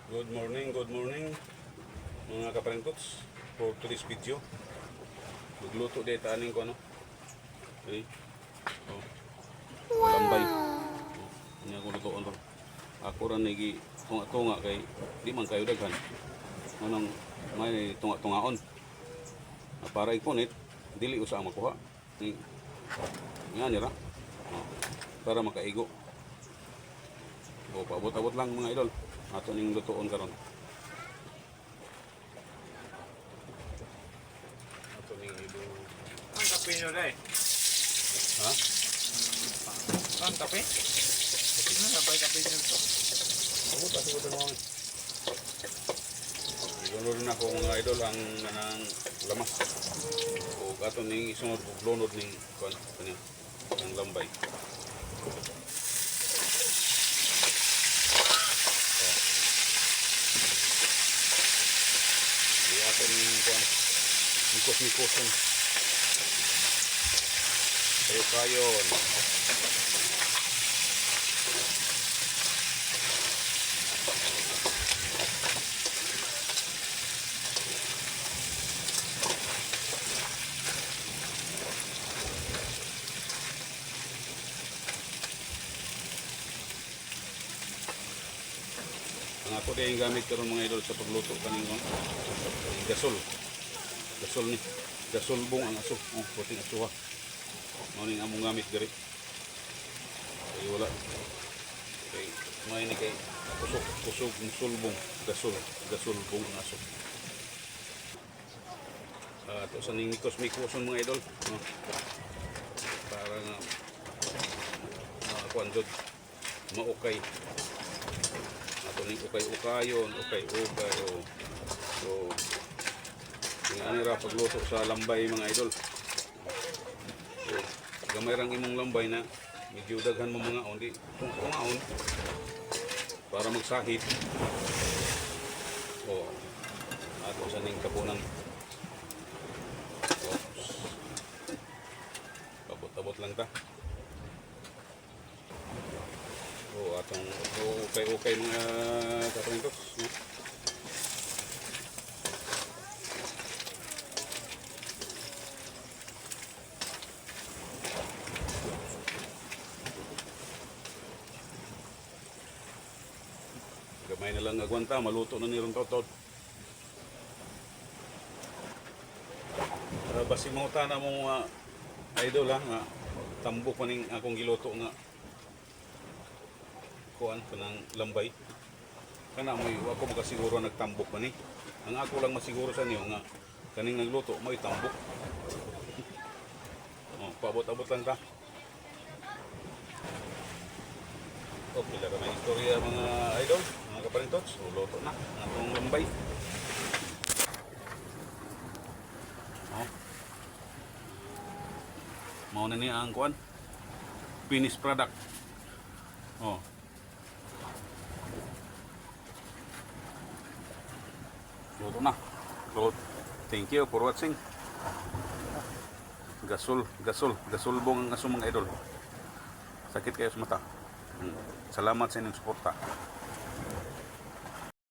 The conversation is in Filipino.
Good morning mga kaparentots. For today's video, magluto din taning ko ano. Okay. Oh. Lambay. Oh. Ini ako lutoon ron. Ako ra nigi tunga-tunga kay di man kayo daghan. Manang may tunga-tungaon. Para ipunit dili usa ang makuha. Ni nga nira. Oh. Para makaigo. O paabot-abot lang mga idol. Ato ning lutoon karon. Ato ning idol. Ang kape nyo na eh. Ha? Ang kape? Ano na ba yung kape nyo ito? Ako pati ko mo. Lunod na ako mga idol ang nanang lamas. O ato ning isunod og lunod ning kanya ang lambay. Ato ning mikos-mikoson. Kayon. Ang ako din gamit karon mga idol sa pagluto kaning gasol. Gasol ni. Gasol bong ang aso. Oh, puting asuha. Mao ning among gamit diri. Ay wala. Okay, may ni kay kusog sulbong gasol bong ang aso. Ato sa ning mikos-mikoson mga idol. Oh. Para nga kuan jud maukay. Ato ning ukay-ukayon, ukay-ukay o. So ingani ra pagluto sa lambay mga idol. So, gamay rang imong lambay na medyo daghan mo mga on di tungaon para magsahit. O ato sa ning kapunan. Abot-abot lang ta. O atong ukay-ukay mga kaparentos. Gamay na lang agwanta, maluto na niron taud-taud. Basi mo na mo idol ha, nga tambok pa ning akong giluto nga kuan kanang lambay. Kana mo ako makasiguro nagtambok man ni. Ang ako lang masiguro sa niyo nga kaning nagluto may tambok. Oh, paabot-abot lang ta. Okay, lang may istorya mga idol, mga kaparentots. So, luto na ang atong lambay. Oh. Mao na niya ang kuan. Finished product. Oh. Luto na. So, thank you for watching. Gasol bong ang aso mga idol. Sakit kayo sa mata. Salamat sa inyong suporta.